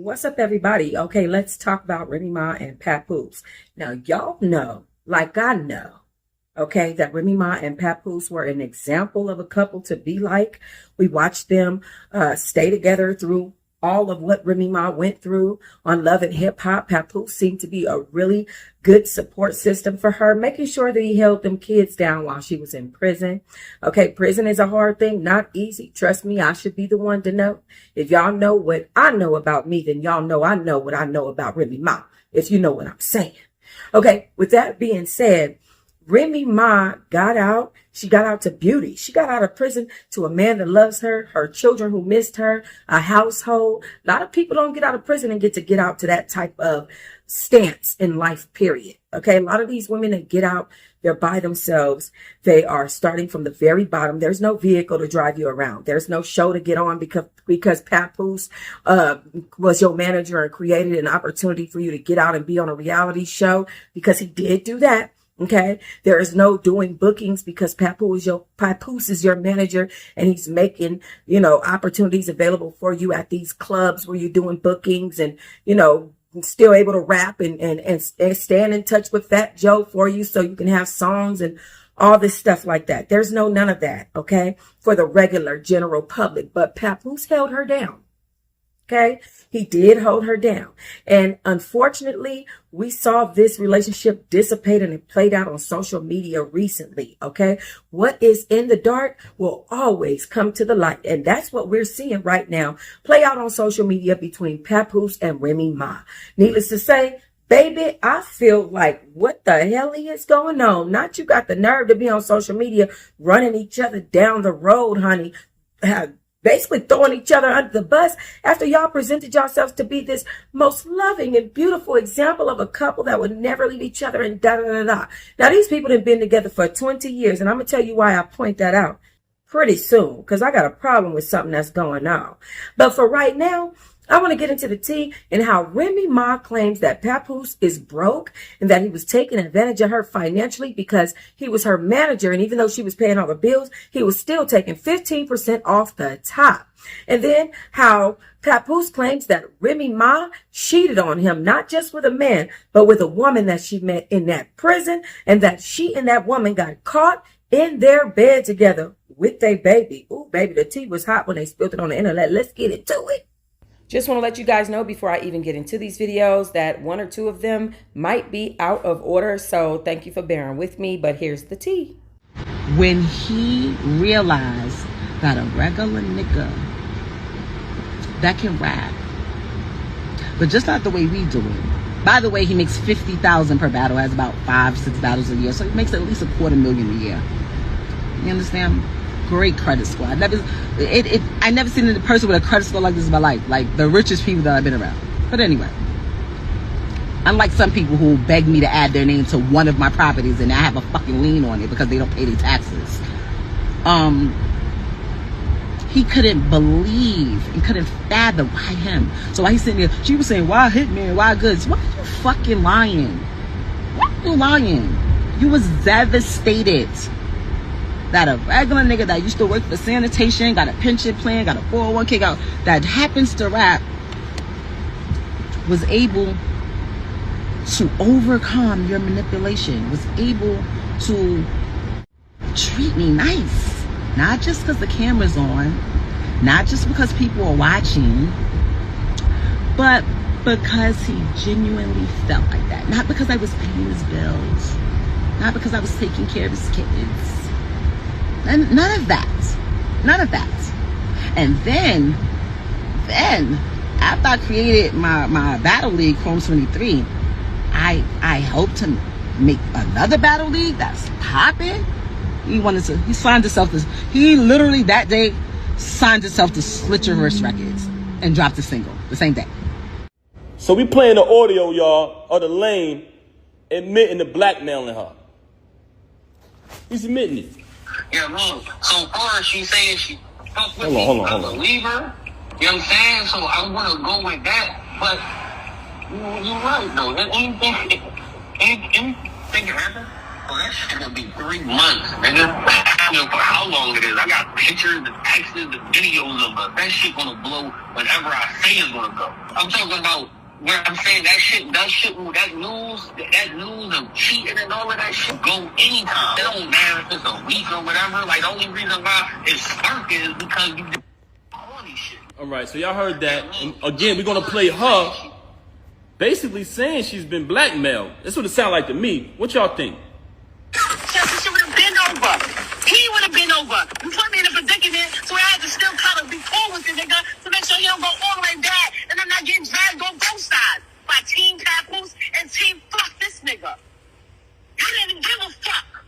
What's up, everybody? Okay, let's talk about Remy Ma and Papoose. Now, y'all know, like I know, okay, that Remy Ma and Papoose were an example of a couple to be like. We watched them stay together through all of what Remy Ma went through on Love and Hip Hop. Papoose seemed to be a really good support system for her, making sure that he held them kids down while she was in prison. Okay, prison is a hard thing, not easy. Trust me, I should be the one to know. If y'all know what I know about me, then y'all know I know what I know about Remy Ma, if you know what I'm saying. Okay, with that being said, Remy Ma got out. She got out to beauty. She got out of prison to a man that loves her, her children who missed her, a household. A lot of people don't get out of prison and get out to that type of stance in life, period. Okay, a lot of these women that get out, they're by themselves. They are starting from the very bottom. There's no vehicle to drive you around. There's no show to get on because Papoose was your manager and created an opportunity for you to get out and be on a reality show, because he did do that. Okay, there is no doing bookings because Papoose is your manager, and he's making, opportunities available for you at these clubs where you're doing bookings, and, still able to rap and stand in touch with Fat Joe for you so you can have songs and all this stuff like that. There's none of that, okay, for the regular general public. But Papoose held her down. Okay, he did hold her down. And unfortunately, we saw this relationship dissipate, and it played out on social media recently. Okay, what is in the dark will always come to the light. And that's what we're seeing right now play out on social media between Papoose and Remy Ma. Needless to say, baby, I feel like, what the hell is going on? Not you got the nerve to be on social media running each other down the road, honey. Basically throwing each other under the bus after y'all presented yourselves to be this most loving and beautiful example of a couple that would never leave each other, and da-da-da-da. Now, these people have been together for 20 years, and I'm going to tell you why I point that out pretty soon, because I got a problem with something that's going on. But for right now, I want to get into the tea and how Remy Ma claims that Papoose is broke and that he was taking advantage of her financially because he was her manager. And even though she was paying all the bills, he was still taking 15% off the top. And then how Papoose claims that Remy Ma cheated on him, not just with a man, but with a woman that she met in that prison, and that she and that woman got caught in their bed together with their baby. Ooh, baby, the tea was hot when they spilled it on the internet. Let's get into it. Just want to let you guys know before I even get into these videos that one or two of them might be out of order. So thank you for bearing with me, but here's the tea. When he realized that a regular nigga that can rap, but just not the way we do it. By the way, he makes $50,000 per battle, has about 5-6 battles a year. So he makes at least $250,000 a year. You understand? Great credit score. I never seen a person with a credit score like this in my life. Like the richest people that I've been around. But anyway, unlike some people who beg me to add their name to one of my properties and I have a fucking lien on it because they don't pay their taxes. He couldn't believe and couldn't fathom why him. So while he's sitting there, she was saying, why Hitman, why Goods? Why are you fucking lying? Why are you lying? You was devastated that a regular nigga that used to work for sanitation, got a pension plan, got a 401k, that happens to rap, was able to overcome your manipulation, was able to treat me nice. Not just because the camera's on, not just because people are watching, but because he genuinely felt like that. Not because I was paying his bills, not because I was taking care of his kids. And none of that. And then after I created my battle league, Chrome 23, I hope to make another battle league that's popping. He signed himself to, he literally that day signed himself to Slitcherverse Records and dropped a single the same day. So we playing the audio, y'all, of the lame admitting to blackmailing her. He's admitting it. Yeah, man. So far, she saying she fuck with me. Hold on. I believe her. You know what I'm saying? So I'm gonna go with that. But you're right though. Anything can happen. that shit gonna be 3 months, nigga. I don't know for how long it is. I got pictures, the texts, the videos of us. That shit gonna blow whenever I say it's gonna go. I'm talking about where I'm saying that news of cheating and all of that shit go anytime. It don't matter if it's a week or whatever. Like, the only reason why it's sparking is because you do all these shit. All right, so y'all heard that. And again, we're gonna play her basically saying she's been blackmailed. That's what it sounds like to me. What y'all think? She would have been over. He would have been over. You put me in a predicament, so I had to still kind of be cool with the nigga to make sure he don't go all the way back, and I'm not getting dragged on both sides by Team Papoose and Team Fuck this nigga. You didn't give a fuck.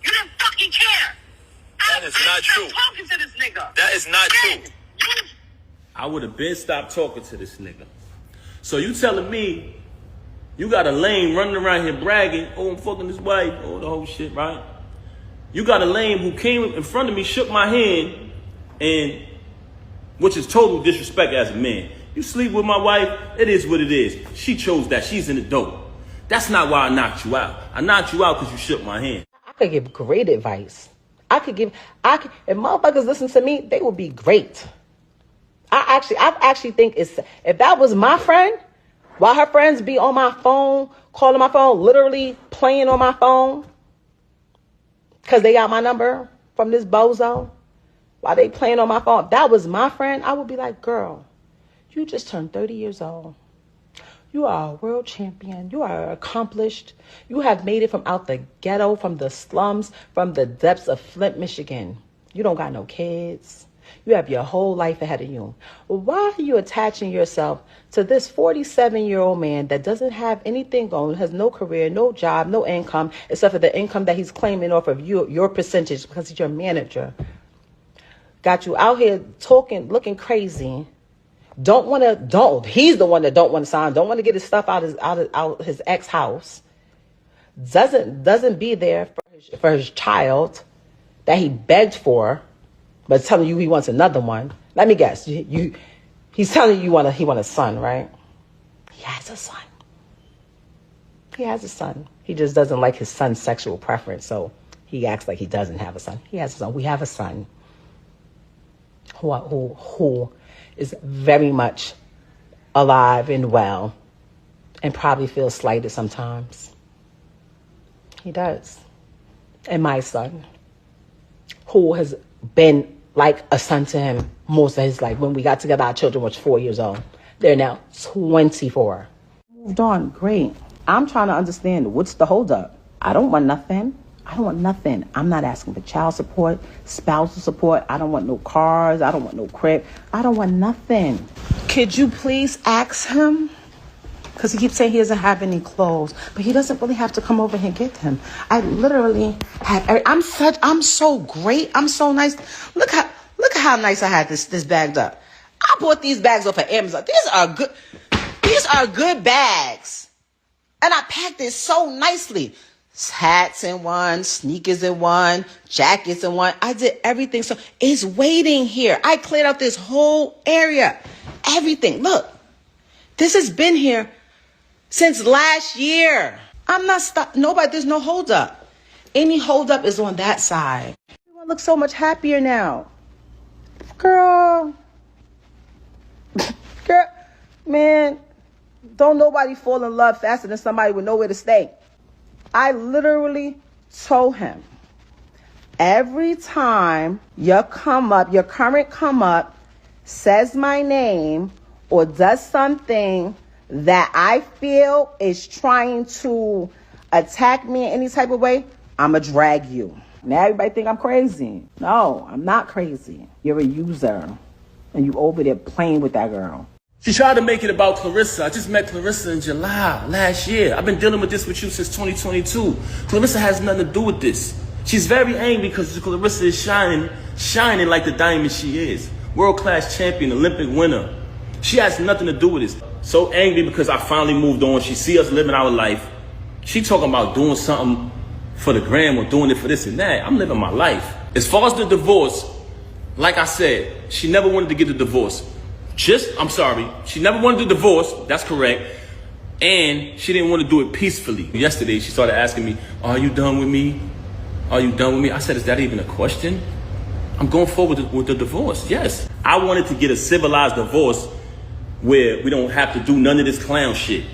You didn't fucking care. That is not true. Talking to this nigga. That is not true. You I would have been stopped talking to this nigga. So you telling me you got a lame running around here bragging, oh, I'm fucking this wife, oh, the whole shit, right? You got a lame who came in front of me, shook my hand, and which is total disrespect as a man. You sleep with my wife, it is what it is. She chose that. She's an adult. That's not why I knocked you out. I knocked you out because you shook my hand. I could give great advice. If motherfuckers listen to me, they would be great. I actually think if that was my friend, while her friends be on my phone, calling my phone, literally playing on my phone, because they got my number from this bozo, while they playing on my phone, if that was my friend, I would be like, girl, you just turned 30 years old. You are a world champion. You are accomplished. You have made it from out the ghetto, from the slums, from the depths of Flint, Michigan. You don't got no kids. You have your whole life ahead of you. Why are you attaching yourself to this 47-year-old man that doesn't have anything going, has no career, no job, no income, except for the income that he's claiming off of your percentage because he's your manager? Got you out here talking, looking crazy. He's the one that don't want to sign, don't want to get his stuff out his ex house. Doesn't be there for his child that he begged for, but telling you he wants another one. Let me guess. He's telling you he want a son, right? He has a son. He has a son. He just doesn't like his son's sexual preference, so he acts like he doesn't have a son. He has a son. We have a son who is very much alive and well and probably feels slighted sometimes. He does. And my son, who has been like a son to him most of his life. When we got together, our children were 4 years old. They're now 24. Moved on, great. I'm trying to understand, what's the holdup? I don't want nothing. I'm not asking for child support, spousal support. I don't want no cars. I don't want no crib. I don't want nothing. Could you please ask him? Because he keeps saying he doesn't have any clothes, but he doesn't really have to come over here and get them. I literally have. I'm so great. I'm so nice. Look how nice I had this bagged up. I bought these bags off of Amazon. These are good bags, and I packed it so nicely. Hats in one, sneakers in one, jackets in one. I did everything. So it's waiting here. I cleared out this whole area. Everything. Look, this has been here since last year. I'm not stuck. Nobody, there's no hold up. Any hold up is on that side. Everyone looks so much happier now. Girl, man, don't nobody fall in love faster than somebody with nowhere to stay. I literally told him, every time your current come up says my name or does something that I feel is trying to attack me in any type of way, I'ma drag you. Now everybody think I'm crazy. No, I'm not crazy. You're a user, and you over there playing with that girl. She tried to make it about Claressa. I just met Claressa in July last year. I've been dealing with this with you since 2022. Claressa has nothing to do with this. She's very angry because Claressa is shining like the diamond she is. World-class champion, Olympic winner. She has nothing to do with this. So angry because I finally moved on. She see us living our life. She talking about doing something for the gram or doing it for this and that. I'm living my life. As far as the divorce, like I said, she never wanted to get the divorce. She never wanted the divorce, that's correct. And she didn't want to do it peacefully. Yesterday, she started asking me, are you done with me? Are you done with me? I said, is that even a question? I'm going forward with the divorce, yes. I wanted to get a civilized divorce where we don't have to do none of this clown shit.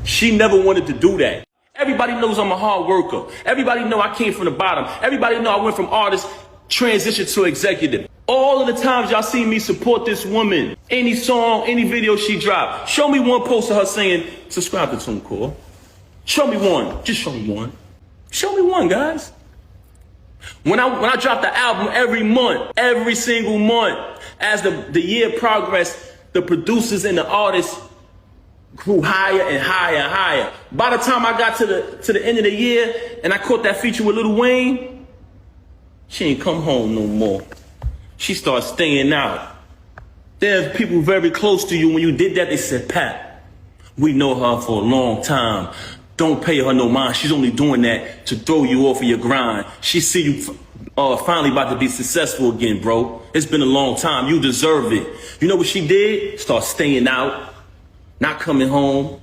She never wanted to do that. Everybody knows I'm a hard worker. Everybody know I came from the bottom. Everybody know I went from artist, transition to executive. All of the times y'all see me support this woman, any song, any video she dropped, show me one post of her saying, subscribe to TuneCore. Show me one. Just show me one. Show me one, guys. When I drop the album every month, every single month, as the year progressed, the producers and the artists grew higher and higher and higher. By the time I got to the end of the year and I caught that feature with Lil Wayne, she ain't come home no more. She started staying out. There's people very close to you. When you did that, they said, Pat, we know her for a long time. Don't pay her no mind. She's only doing that to throw you off of your grind. She see you finally about to be successful again, bro. It's been a long time. You deserve it. You know what she did? Start staying out, not coming home.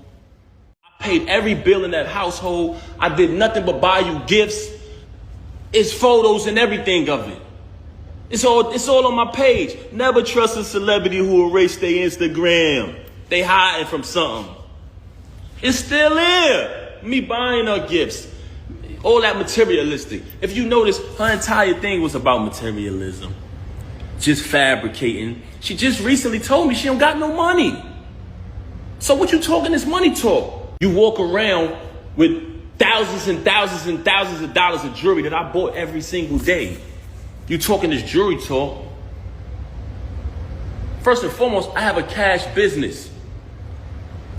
I paid every bill in that household. I did nothing but buy you gifts. It's photos and everything of it. It's all on my page. Never trust a celebrity who erased their Instagram. They hiding from something. It's still there. Me buying her gifts. All that materialistic. If you notice, her entire thing was about materialism. Just fabricating. She just recently told me she don't got no money. So what you talking this money talk? You walk around with thousands and thousands and thousands of dollars of jewelry that I bought every single day. You talking this jewelry talk. First and foremost, I have a cash business.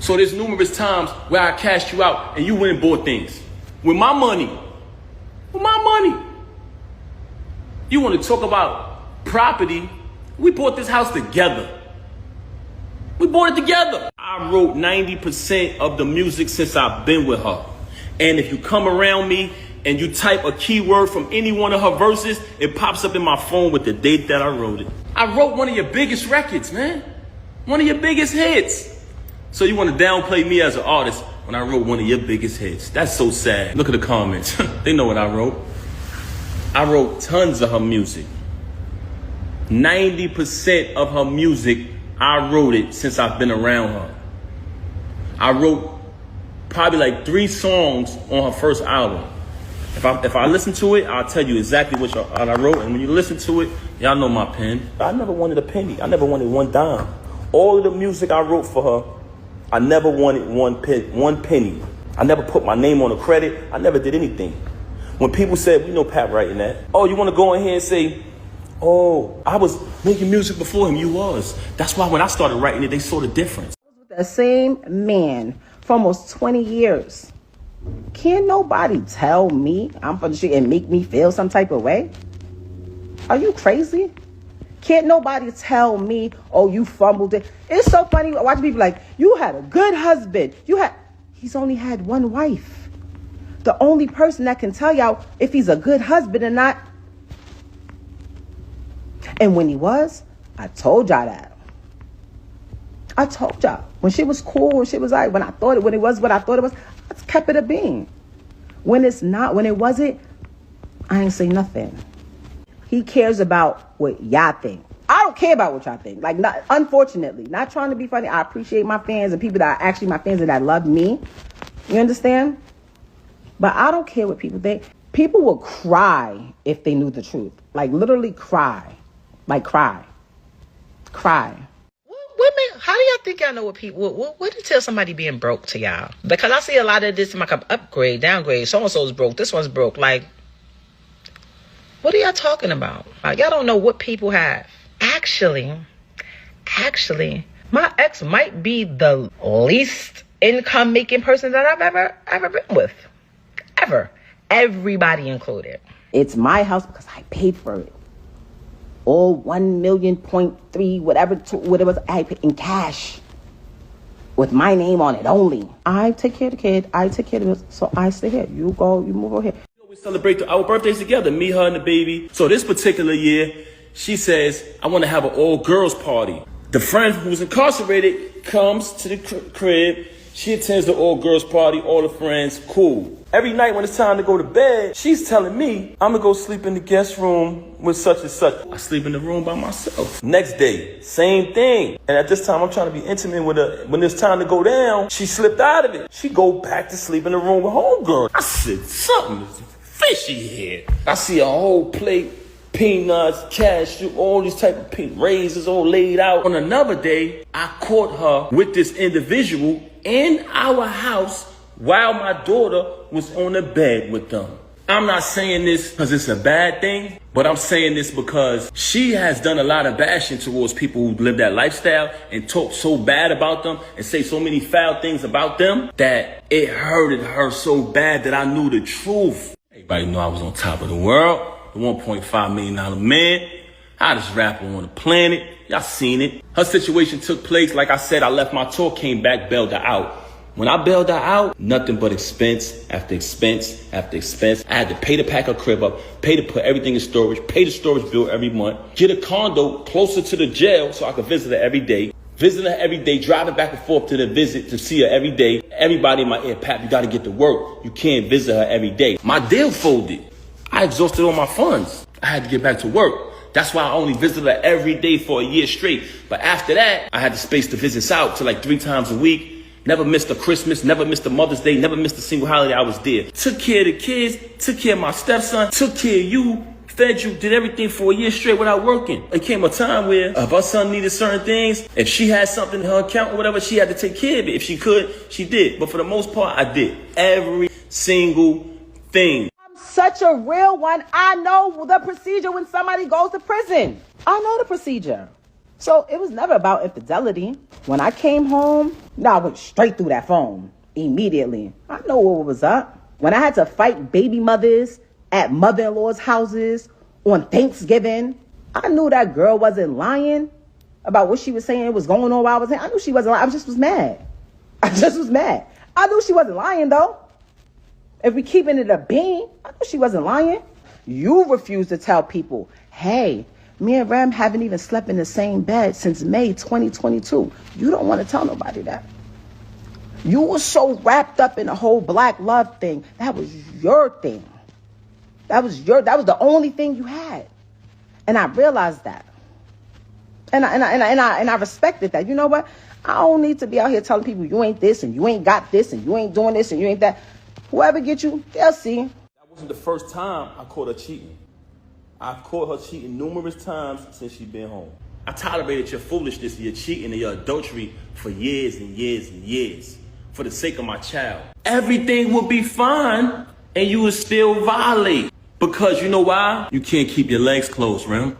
So there's numerous times where I cashed you out and you went and bought things. With my money. With my money. You want to talk about property? We bought this house together. We bought it together. I wrote 90% of the music since I've been with her. And if you come around me and you type a keyword from any one of her verses, it pops up in my phone with the date that I wrote it. I wrote one of your biggest records, man. One of your biggest hits. So you want to downplay me as an artist when I wrote one of your biggest hits. That's so sad. Look at the comments. They know what I wrote. I wrote tons of her music. 90% of her music, I wrote it since I've been around her. I wrote probably like 3 songs on her first album. If I listen to it, I'll tell you exactly what I wrote. And when you listen to it, y'all know my pen. I never wanted a penny. I never wanted one dime. All of the music I wrote for her, I never wanted one penny. I never put my name on a credit. I never did anything. When people said, we know Pat writing that. Oh, you want to go in here and say, oh, I was making music before him. You was. That's why when I started writing it, they saw the difference. The same man for almost 20 years. Can't nobody tell me I'm from the street and make me feel some type of way? Are you crazy? Can't nobody tell me, oh, you fumbled it. It's so funny watching people like, you had a good husband. He's only had one wife. The only person that can tell y'all if he's a good husband or not. And when he was, I told y'all that. I told y'all. When she was cool, when she was like, when it was what I thought it was, I just kept it a being. When it's not, when it wasn't, I ain't say nothing. He cares about what y'all think. I don't care about what y'all think. Like, not, unfortunately, not trying to be funny. I appreciate my fans and people that are actually my fans and that love me. You understand? But I don't care what people think. People will cry if they knew the truth. Like, literally cry. Like, cry. Cry. Women, how do y'all think y'all know what people, what do you tell somebody being broke to y'all? Because I see a lot of this in my upgrade, downgrade. So-and-so's broke. This one's broke. Like, what are y'all talking about? Y'all don't know what people have. Actually, my ex might be the least income making person that I've ever been with. Ever. Everybody included. It's my house because I paid for it. All 1.3 million, whatever it was, I paid in cash. With my name on it only. I take care of the kid. I take care of it. So I stay here. You go, you move over here. We celebrate our birthdays together, me, her, and the baby. So this particular year, she says, I want to have an all-girls party. The friend who's incarcerated comes to the crib. She attends the all-girls party, all the friends, cool. Every night when it's time to go to bed, she's telling me, I'm gonna go sleep in the guest room with such and such. I sleep in the room by myself. Next day, same thing. And at this time, I'm trying to be intimate with her. When it's time to go down, she slipped out of it. She go back to sleep in the room with homegirl. I said, something is fishy here. I see a whole plate, peanuts, cashew, all these type of raisins all laid out. On another day, I caught her with this individual in our house while my daughter was on the bed with them. I'm not saying this because it's a bad thing, but I'm saying this because she has done a lot of bashing towards people who live that lifestyle and talk so bad about them and say so many foul things about them that it hurted her so bad that I knew the truth. Everybody knew I was on top of the world, the $1.5 million man, hottest rapper on the planet. Y'all seen it. Her situation took place. Like I said, I left my tour, came back, bailed her out. When I bailed her out, nothing but expense after expense after expense. I had to pay to pack her crib up, pay to put everything in storage, pay the storage bill every month, get a condo closer to the jail so I could visit her every day. Visit her every day, driving back and forth to the visit to see her every day. Everybody in my ear, Pap, you got to get to work. You can't visit her every day. My deal folded. I exhausted all my funds. I had to get back to work. That's why I only visited her every day for a year straight. But after that, I had the space to visit out to like 3 times a week. Never missed a Christmas, never missed a Mother's Day, never missed a single holiday. I was there. Took care of the kids, took care of my stepson, took care of you, fed you, did everything for a year straight without working. It came a time where if her son needed certain things, if she had something in her account or whatever, she had to take care of it. If she could, she did. But for the most part, I did every single thing. I'm such a real one. I know the procedure when somebody goes to prison. I know the procedure. So it was never about infidelity. When I came home, I went straight through that phone immediately. I know what was up. When I had to fight baby mothers at mother-in-law's houses on Thanksgiving, I knew that girl wasn't lying about what she was saying was going on while I was there. I knew she wasn't lying. I just was mad. I knew she wasn't lying, though. If we keeping it a bean, I knew she wasn't lying. You refused to tell people, hey, me and Rem haven't even slept in the same bed since May 2022. You don't want to tell nobody that. You were so wrapped up in the whole black love thing. That was your thing. That was the only thing you had. And I realized that. And I respected that. You know what? I don't need to be out here telling people you ain't this and you ain't got this and you ain't doing this and you ain't that. Whoever get you, they'll see. That wasn't the first time I caught her cheating. I've caught her cheating numerous times since she's been home. I tolerated your foolishness and your cheating and your adultery for years and years and years for the sake of my child. Everything would be fine and you would still violate. Because you know why? You can't keep your legs closed, Rem.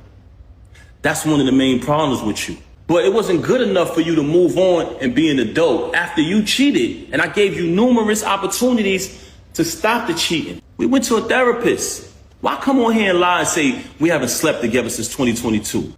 That's one of the main problems with you. But it wasn't good enough for you to move on and be an adult after you cheated. And I gave you numerous opportunities to stop the cheating. We went to a therapist. Why come on here and lie and say we haven't slept together since 2022?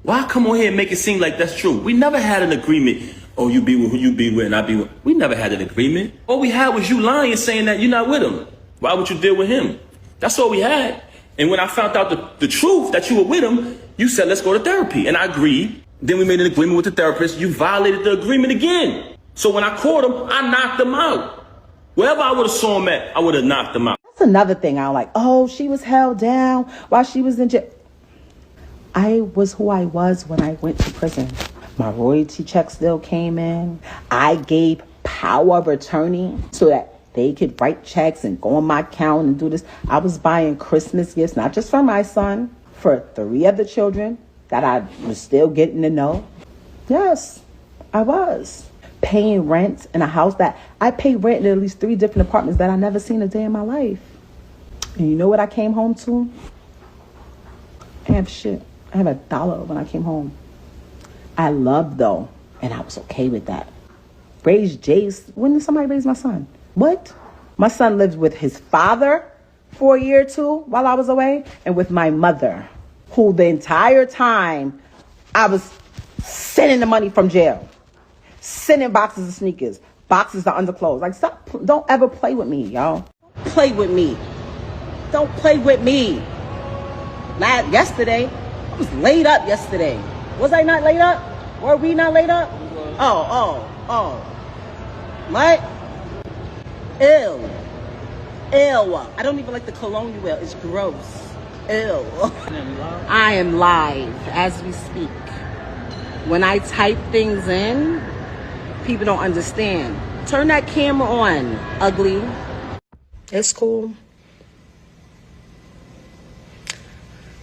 Why come on here and make it seem like that's true? We never had an agreement. Oh, you be with who you be with and I be with. We never had an agreement. All we had was you lying saying that you're not with him. Why would you deal with him? That's all we had. And when I found out the truth that you were with him, you said, let's go to therapy. And I agreed. Then we made an agreement with the therapist. You violated the agreement again. So when I caught him, I knocked him out. Wherever I would have saw him at, I would have knocked him out. That's another thing I don't like. Oh, she was held down while she was in jail. I was who I was when I went to prison. My royalty check still came in. I gave power of attorney so that they could write checks and go on my account and do this. I was buying Christmas gifts, not just for my son, for 3 other children that I was still getting to know. Yes, I was. Paying rent in a house that I pay rent in at least 3 different apartments that I never seen a day in my life. And you know what I came home to? I have shit. I have $1 when I came home. I loved though, and I was okay with that. Raised Jace. When did somebody raise my son? What? My son lived with his father for a year or 2 while I was away, and with my mother, who the entire time I was sending the money from jail. Sending boxes of sneakers, boxes of underclothes. Like, stop. Don't ever play with me, y'all. Play with me. Don't play with me. Yesterday, I was laid up yesterday. Was I not laid up? Were we not laid up? Oh. What? Ew. Ew. I don't even like the cologne you wear. It's gross. Ew. I am live as we speak. When I type things in, people don't understand. Turn that camera on, ugly. It's cool.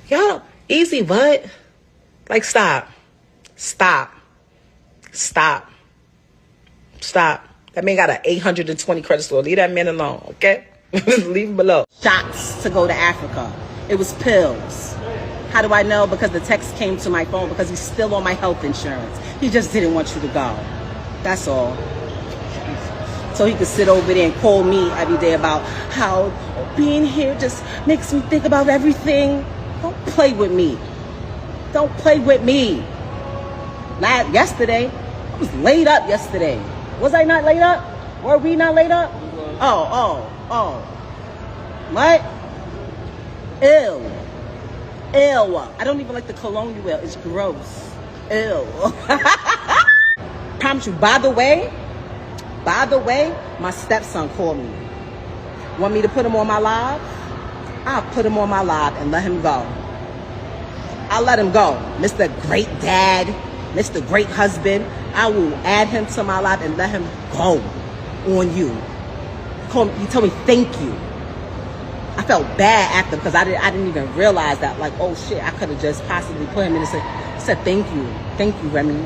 Y'all, easy what? Like, stop. Stop. Stop. Stop. That man got an 820 credit score. Leave that man alone, okay? Leave him below. Shots to go to Africa. It was pills. How do I know? Because the text came to my phone because he's still on my health insurance. He just didn't want you to go. That's all. So he could sit over there and call me every day about how being here just makes me think about everything. Don't play with me. Don't play with me. Not yesterday. I was laid up yesterday. Was I not laid up? Were we not laid up? Oh. What? Ew. Ew. I don't even like the cologne you wear. It's gross. Ew. Promise you. By the way, my stepson called me. Want me to put him on my live? I'll put him on my live and let him go. I'll let him go. Mr. Great Dad, Mr. Great Husband. I will add him to my live and let him go on you. He told me thank you. I felt bad after because I didn't even realize that. Like, oh shit, I could have just possibly put him in and said thank you, Remy. You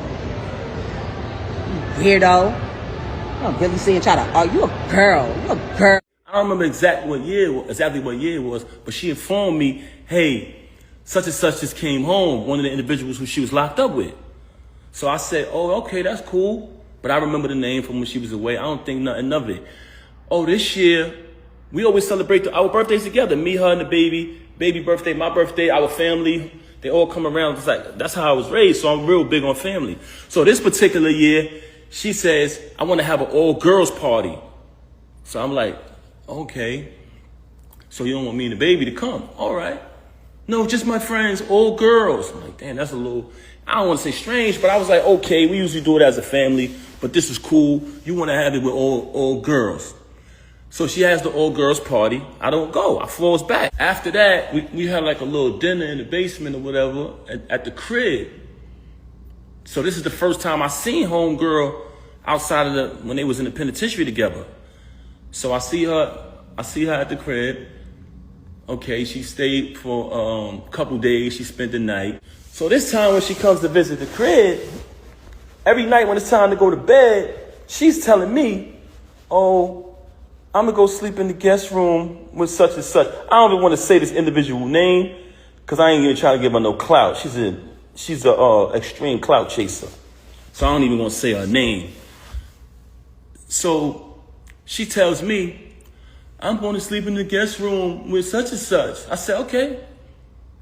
weirdo. I'm really saying try to. Oh, you a girl. I don't remember exactly what year it was, but she informed me, hey, such and such just came home, one of the individuals who she was locked up with. So I said, oh, okay, that's cool. But I remember the name from when she was away. I don't think nothing of it. Oh, this year, we always celebrate our birthdays together. Me, her, and the baby birthday, my birthday, our family. They all come around. It's like, that's how I was raised, so I'm real big on family. So this particular year, she says, I want to have an all-girls party. So I'm like, okay. So you don't want me and the baby to come? All right. No, just my friends, all girls. I'm like, damn, that's a little, I don't want to say strange, but I was like, okay, we usually do it as a family, but this is cool. You want to have it with all girls. So she has the all-girls party. I don't go. I falls back. After that, we had like a little dinner in the basement or whatever at the crib. So this is the first time I seen homegirl outside of when they was in the penitentiary together. So I see her at the crib. Okay, she stayed for a couple days. She spent the night. So this time when she comes to visit the crib, every night when it's time to go to bed, she's telling me, oh, I'm gonna go sleep in the guest room with such and such. I don't even want to say this individual name because I ain't even trying to give her no clout. She's a extreme clout chaser. So I don't even want to say her name. So she tells me, I'm going to sleep in the guest room with such and such. I said, okay,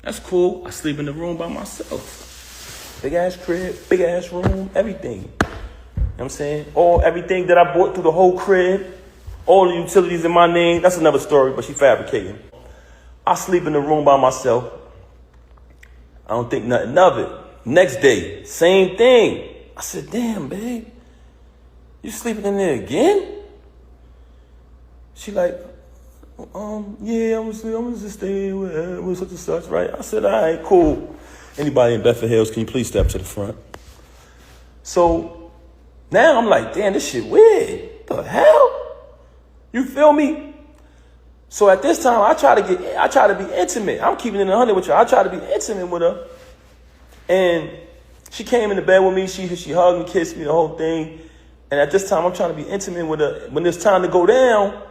that's cool. I sleep in the room by myself. Big ass crib, big ass room, everything. You know what I'm saying? Everything that I bought through the whole crib, all the utilities in my name. That's another story, but she fabricating. I sleep in the room by myself. I don't think nothing of it. Next day, same thing. I said, damn, babe, you sleeping in there again? She like, yeah, I'm gonna just stay with such and such, right? I said, all right, cool. Anybody in Bedford Hills, can you please step to the front? So now I'm like, damn, this shit weird. What the hell? You feel me? So at this time, I try to be intimate. I'm keeping it 100 with you. I try to be intimate with her. And she came into bed with me. She hugged and kissed me, the whole thing. And at this time, I'm trying to be intimate with her. When it's time to go down,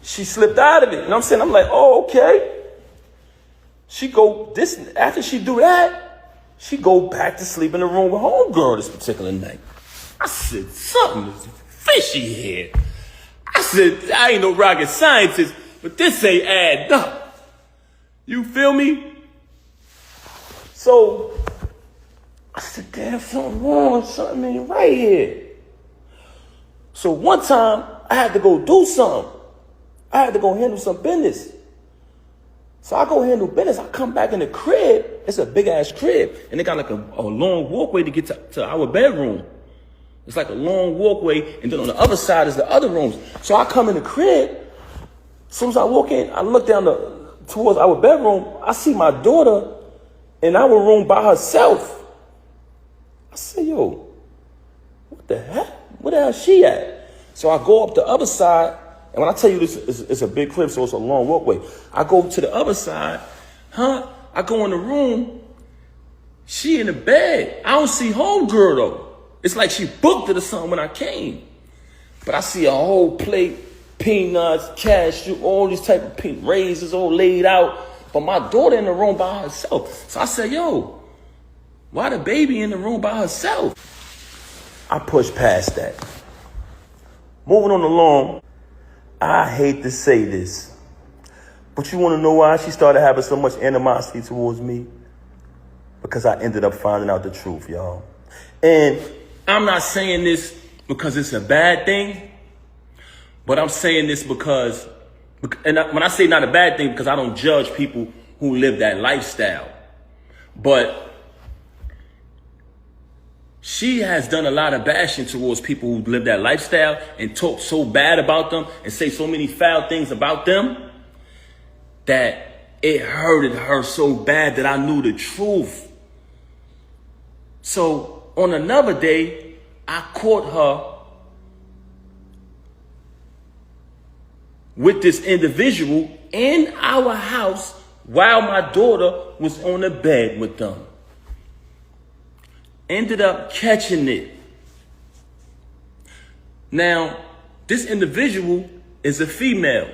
she slipped out of it. You know what I'm saying? I'm like, oh, okay. After she do that, she go back to sleep in the room with homegirl this particular night. I said, something is fishy here. I said, I ain't no rocket scientist, but this ain't adding up. You feel me? So I said, damn, something wrong, something ain't right here. So one time I had to go do something. I had to go handle some business. So I go handle business. I come back in the crib. It's a big ass crib. And they got like a long walkway to get to our bedroom. It's like a long walkway, and then on the other side is the other rooms. So I come in the crib. As soon as I walk in, I look down towards our bedroom. I see my daughter in our room by herself. I say, yo, what the heck? Where the hell is she at? So I go up the other side, and when I tell you this is a big crib, so it's a long walkway. I go to the other side, I go in the room. She in the bed. I don't see homegirl though. It's like she booked it or something when I came. But I see a whole plate, peanuts, cashew, all these type of raisins all laid out. But my daughter in the room by herself. So I said, yo, why the baby in the room by herself? I pushed past that. Moving on along, I hate to say this, but you want to know why she started having so much animosity towards me? Because I ended up finding out the truth, y'all. And I'm not saying this because it's a bad thing, but I'm saying this because, and when I say not a bad thing, because I don't judge people who live that lifestyle, but she has done a lot of bashing towards people who live that lifestyle and talk so bad about them and say so many foul things about them that it hurted her so bad that I knew the truth. So on another day, I caught her with this individual in our house while my daughter was on the bed with them. Ended up catching it. Now, this individual is a female.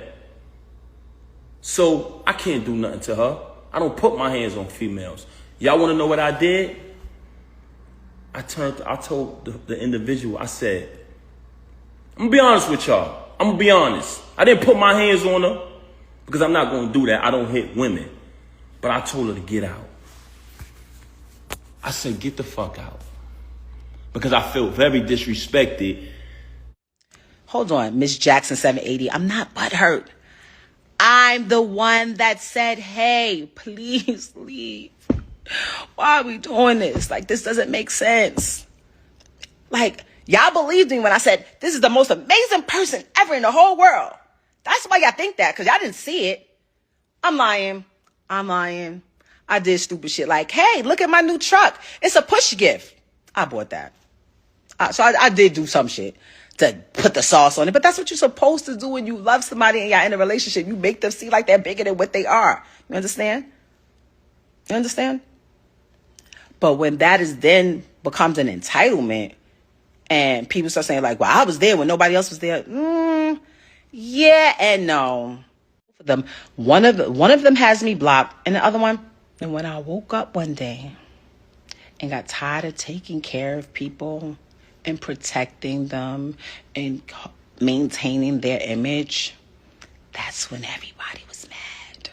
So I can't do nothing to her. I don't put my hands on females. Y'all want to know what I did? I told the individual, I said, I'm going to be honest with y'all. I'm going to be honest. I didn't put my hands on her because I'm not going to do that. I don't hit women. But I told her to get out. I said, get the fuck out. Because I felt very disrespected. Hold on, Miss Jackson 780. I'm not butthurt. I'm the one that said, hey, please leave. Why are we doing this? Like, this doesn't make sense. Like, y'all believed me when I said, this is the most amazing person ever in the whole world. That's why y'all think that, because y'all didn't see it. I'm lying. I did stupid shit like, hey, look at my new truck. It's a push gift. I bought that. So I did do some shit to put the sauce on it. But that's what you're supposed to do when you love somebody and y'all in a relationship. You make them see like they're bigger than what they are. You understand? You understand? But when that is then becomes an entitlement and people start saying like, well, I was there when nobody else was there. Yeah and no. One of them has me blocked and the other one. And when I woke up one day and got tired of taking care of people and protecting them and maintaining their image, that's when everybody was mad.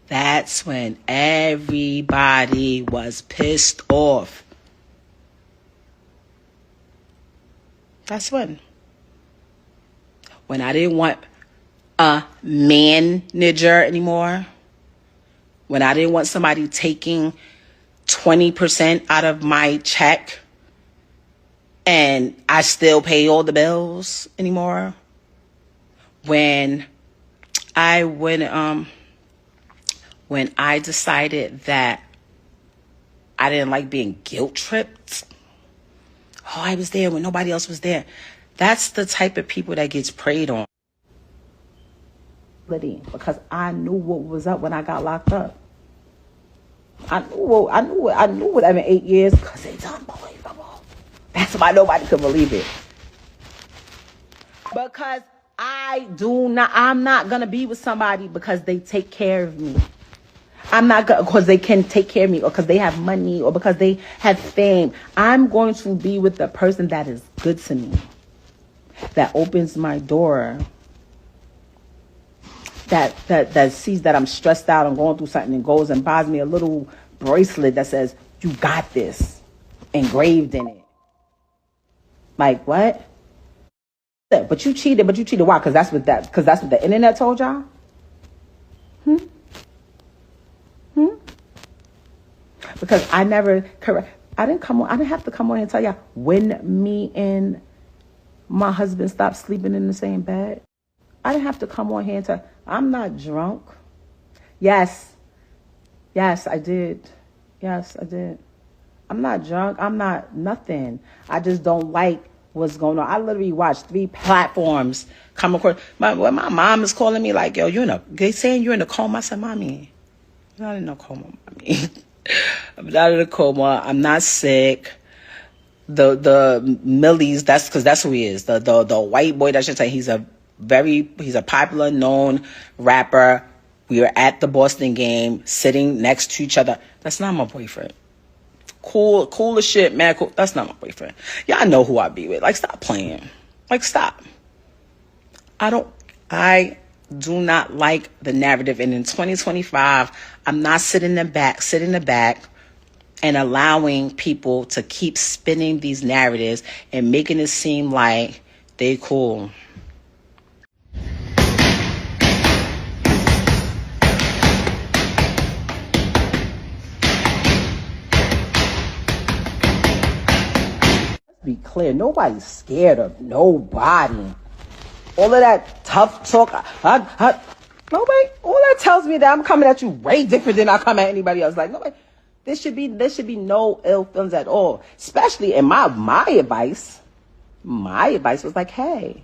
That's when everybody was pissed off. That's when I didn't want a manager anymore, when I didn't want somebody taking 20% out of my check and I still pay all the bills anymore, when I decided that I didn't like being guilt tripped. Oh, I was there when nobody else was there. That's the type of people that gets preyed on. Because I knew what was up when I got locked up. I knew what I mean 8 years because it's unbelievable. That's why nobody could believe it. Because I'm not gonna be with somebody because they take care of me. I'm not gonna because they can take care of me or because they have money or because they have fame. I'm going to be with the person that is good to me, that opens my door, that sees that I'm stressed out and going through something and goes and buys me a little bracelet that says, you got this, engraved in it. Like, what? But you cheated. Why? Because that's what the internet told y'all? Because I never correct. I didn't have to come on and tell y'all when me and my husband stopped sleeping in the same bed. I didn't have to come on here and tell. I'm not drunk. Yes, I did. Yes, I did. I'm not drunk. I'm not nothing. I just don't like what's going on. I literally watched 3 platforms come across. When my mom is calling me like, yo, they saying you're in a coma. I said, Mommy, I'm not in a coma, Mommy. I'm not in a coma. I'm not sick. The Millies, that's because that's who he is. The white boy, that should say he's a popular known rapper. We were at the Boston game, sitting next to each other. That's not my boyfriend. Cool as shit, man. Cool. That's not my boyfriend. Y'all know who I be with. Like, stop playing. Like, stop. I do not like the narrative. And in 2025, I'm not sitting in the back and allowing people to keep spinning these narratives and making it seem like they cool. Be clear, nobody's scared of nobody. All of that tough talk, nobody. All that tells me that I'm coming at you way different than I come at anybody else. Like, nobody. There should be no ill feelings at all. Especially in my advice. My advice was like, hey,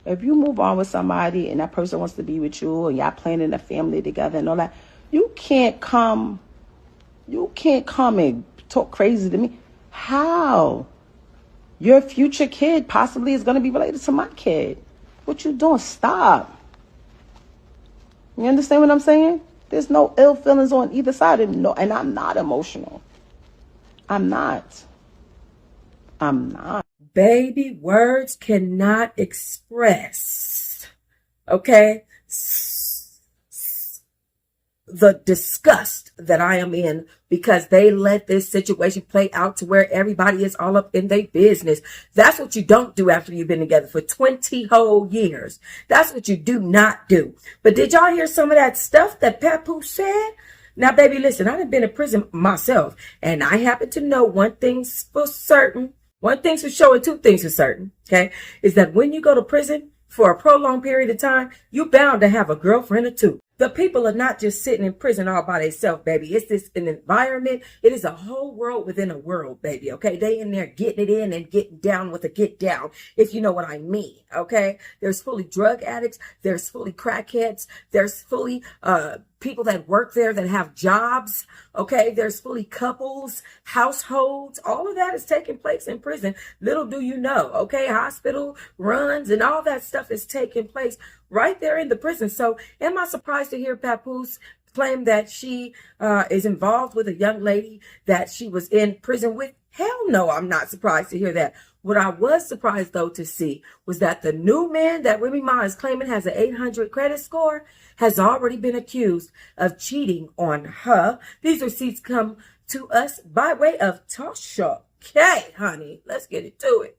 if you move on with somebody and that person wants to be with you and y'all planning a family together and all that, you can't come and talk crazy to me. How? Your future kid possibly is going to be related to my kid. What you doing? Stop. You understand what I'm saying? There's no ill feelings on either side. And I'm not emotional. I'm not. Baby, words cannot express, okay, the disgust that I am in because they let this situation play out to where everybody is all up in their business. That's what you don't do after you've been together for 20 whole years. That's what you do not do. But did y'all hear some of that stuff that Papoose said? Now, baby, listen, I done been in prison myself, and I happen to know one thing's for certain. One thing's for sure and 2 things for certain, okay, is that when you go to prison for a prolonged period of time, you're bound to have a girlfriend or 2. The people are not just sitting in prison all by themselves, baby. It's this an environment. It is a whole world within a world, baby, okay? They in there getting it in and getting down with a get down, if you know what I mean, okay? There's fully drug addicts. There's fully crackheads. There's fully people that work there that have jobs, okay? There's fully couples, households. All of that is taking place in prison. Little do you know, okay? Hospital runs and all that stuff is taking place right there in the prison. So am I surprised to hear Papoose claim that she is involved with a young lady that she was in prison with? Hell no, I'm not surprised to hear that. What I was surprised, though, to see was that the new man that Remy Ma is claiming has an 800 credit score has already been accused of cheating on her. These receipts come to us by way of Tasha. Okay, honey, let's get into it.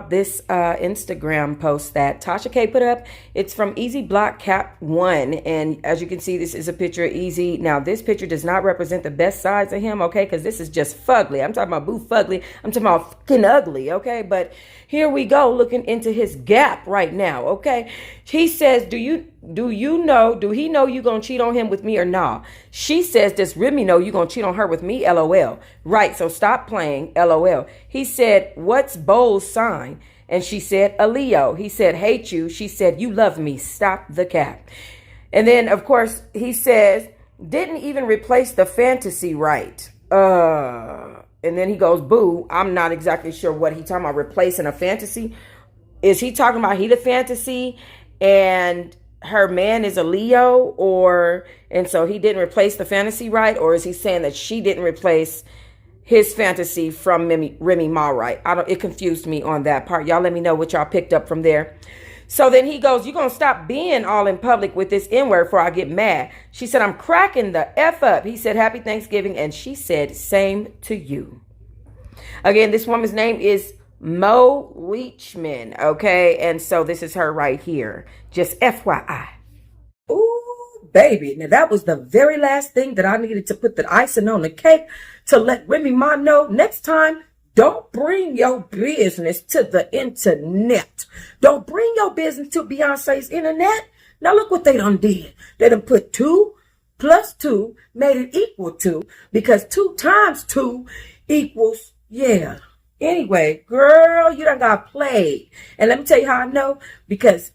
This Instagram post that Tasha K put up, it's from Easy Block Cap 1, and as you can see, this is a picture of Easy. Now, this picture does not represent the best sides of him, okay, because this is just fugly. I'm talking about boo fugly. I'm talking about fucking ugly, okay, but here we go, looking into his gap right now, okay. He says, do he know you gonna cheat on him with me or nah? She says, does Remy know you gonna cheat on her with me? LOL. Right, so stop playing. LOL. He said, what's Bo's sign? And she said, a Leo. He said, hate you. She said, you love me. Stop the cap. And then, of course, he says, didn't even replace the fantasy right. And then he goes, boo. I'm not exactly sure what he talking about, replacing a fantasy. Is he talking about he the fantasy and her man is a Leo, and so he didn't replace the fantasy right? Or is he saying that she didn't replace his fantasy from Remy Ma right? It confused me on that part. Y'all let me know what y'all picked up from there. So then he goes, you gonna stop being all in public with this N-word before I get mad. She said, I'm cracking the F up. He said, happy Thanksgiving. And she said, same to you. Again, this woman's name is Mo Leachman, okay? And so this is her right here. Just FYI. Ooh, baby. Now, that was the very last thing that I needed to put the icing on the cake to let Remy Ma know next time, don't bring your business to the internet. Don't bring your business to Beyonce's internet. Now, look what they done did. They done put 2 plus 2, made it equal 2, because 2 times 2 equals, yeah. Anyway, girl, you done got played. And let me tell you how I know, because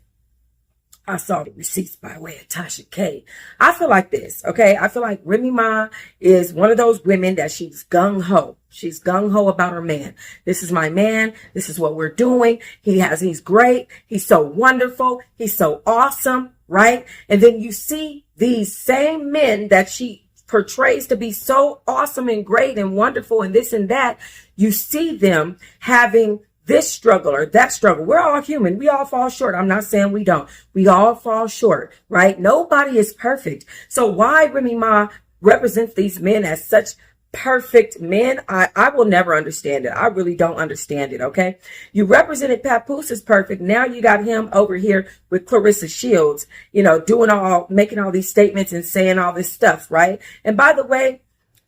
I saw the receipts by way of Tasha K. I feel like this, okay? I feel like Remy Ma is one of those women that she's gung-ho. She's gung-ho about her man. This is my man. This is what we're doing. He's great. He's so wonderful. He's so awesome, right? And then you see these same men that she portrays to be so awesome and great and wonderful and this and that. You see them having this struggle or that struggle. We're all human. We all fall short. I'm not saying we don't. We all fall short, right? Nobody is perfect. So why Remy Ma represents these men as such perfect men, I will never understand it. I really don't understand it, okay? You represented Papoose as perfect. Now you got him over here with Claressa Shields, you know, making all these statements and saying all this stuff, right? And by the way,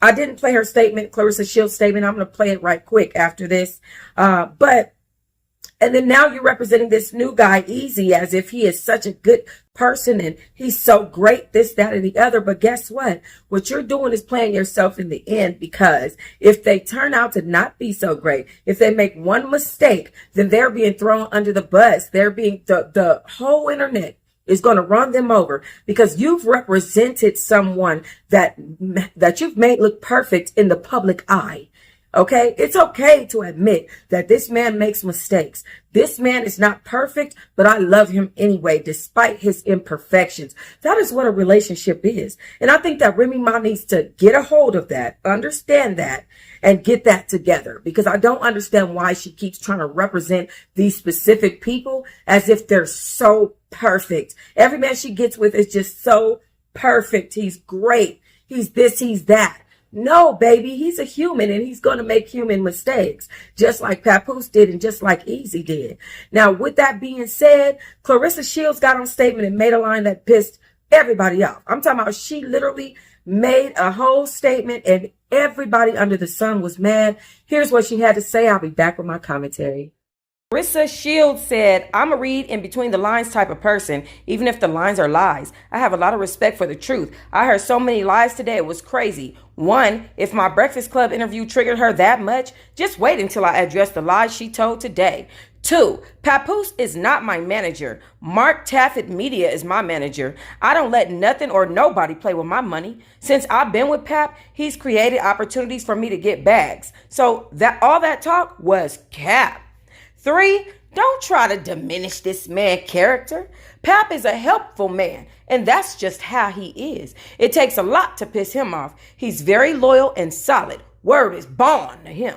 I didn't play her statement, Claressa Shields' statement. I'm going to play it right quick after this. And then now you're representing this new guy, Easy, as if he is such a good person and he's so great, this, that, and the other. But guess what? What you're doing is playing yourself in the end, because if they turn out to not be so great, if they make one mistake, then they're being thrown under the bus. They're being, the whole internet is going to run them over, because you've represented someone that you've made look perfect in the public eye. Okay, it's okay to admit that this man makes mistakes. This man is not perfect, but I love him anyway, despite his imperfections. That is what a relationship is. And I think that Remy Ma needs to get a hold of that, understand that, and get that together, because I don't understand why she keeps trying to represent these specific people as if they're so perfect. Every man she gets with is just so perfect. He's great. He's this, he's that. No, baby, he's a human and he's going to make human mistakes, just like Papoose did and just like Easy did. Now, with that being said, Claressa Shields got on statement and made a line that pissed everybody off. I'm talking about she literally made a whole statement and everybody under the sun was mad. Here's what she had to say. I'll be back with my commentary. Claressa Shields said, I'm a read in between the lines type of person, even if the lines are lies. I have a lot of respect for the truth. I heard so many lies today, it was crazy. 1, if my Breakfast Club interview triggered her that much, just wait until I address the lies she told today. 2, Papoose is not my manager. Mark Taffet Media is my manager. I don't let nothing or nobody play with my money. Since I've been with Pap, he's created opportunities for me to get bags. So all that talk was cap. 3, don't try to diminish this man's character. Pap is a helpful man, and that's just how he is. It takes a lot to piss him off. He's very loyal and solid. Word is bond to him.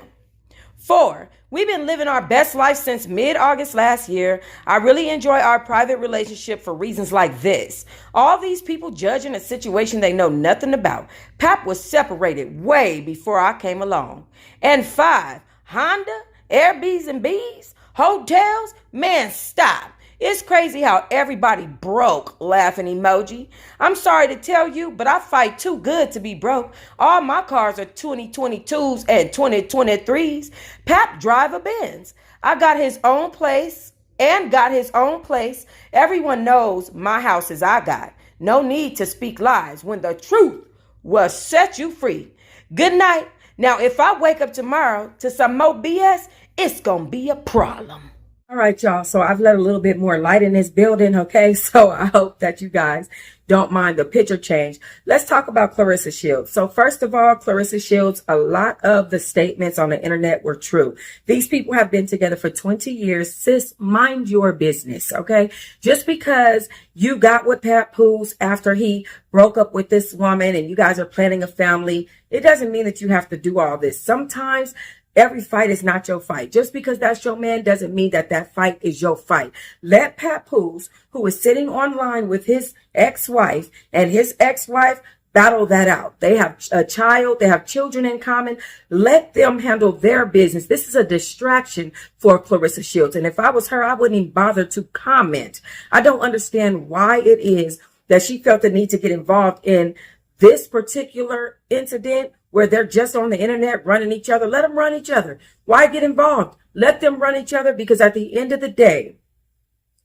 4, we've been living our best life since mid-August last year. I really enjoy our private relationship for reasons like this. All these people judging a situation they know nothing about. Pap was separated way before I came along. And 5, Honda, Airbnbs, hotels, man, stop. It's crazy how everybody broke, laughing emoji. I'm sorry to tell you, but I fight too good to be broke. All my cars are 2022s and 2023s. Pap drive a Benz. I got his own place and got his own place. Everyone knows my house is I got. No need to speak lies when the truth will set you free. Good night. Now, if I wake up tomorrow to some more BS, it's going to be a problem. All right, y'all. So I've let a little bit more light in this building, okay? So I hope that you guys don't mind the picture change. Let's talk about Claressa Shields. So first of all, Claressa Shields, a lot of the statements on the internet were true. These people have been together for 20 years. Sis, mind your business, okay? Just because you got with Papoose after he broke up with this woman and you guys are planning a family, it doesn't mean that you have to do all this. Sometimes every fight is not your fight. Just because that's your man doesn't mean that that fight is your fight. Let Papoose, who is sitting online with his ex-wife and his ex-wife, battle that out. They have a child. They have children in common. Let them handle their business. This is a distraction for Claressa Shields. And if I was her, I wouldn't even bother to comment. I don't understand why it is that she felt the need to get involved in this particular incident where they're just on the internet running each other. Let them run each other. Why get involved? Let them run each other, because at the end of the day,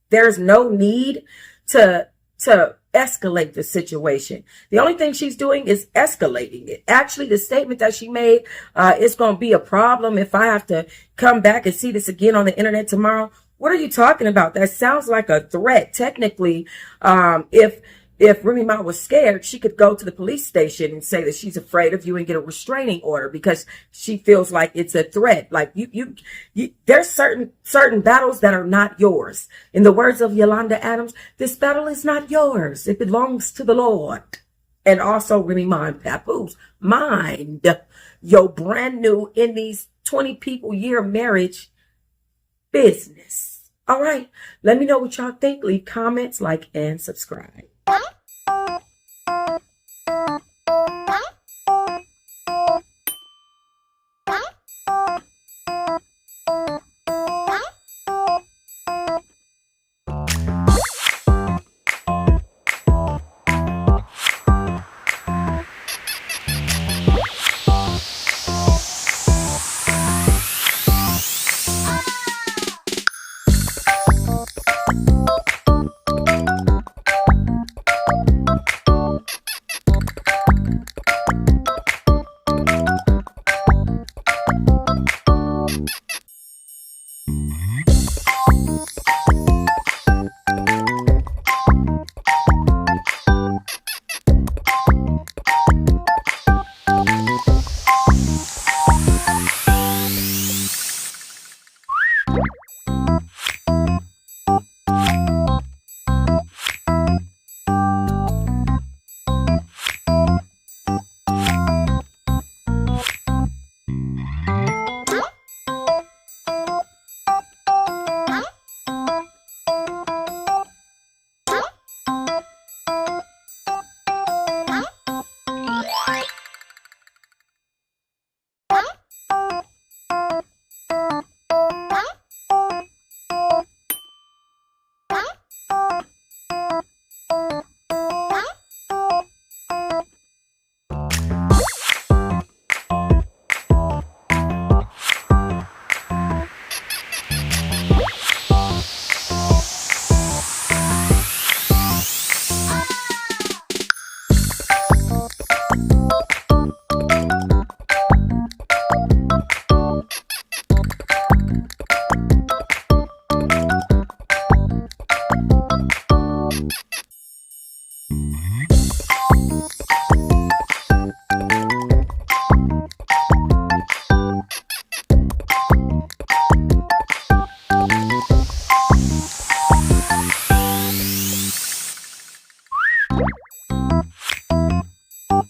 there's no need to escalate the situation. The only thing she's doing is escalating it. Actually, the statement that she made, it's going to be a problem if I have to come back and see this again on the internet tomorrow. What are you talking about? That sounds like a threat. Technically, if Remy Ma was scared, she could go to the police station and say that she's afraid of you and get a restraining order because she feels like it's a threat. Like you there's certain battles that are not yours. In the words of Yolanda Adams, this battle is not yours. It belongs to the Lord. And also Remy Ma and Papoose, mind your brand new in these 20 people year marriage business. All right. Let me know what y'all think. Leave comments, like, and subscribe.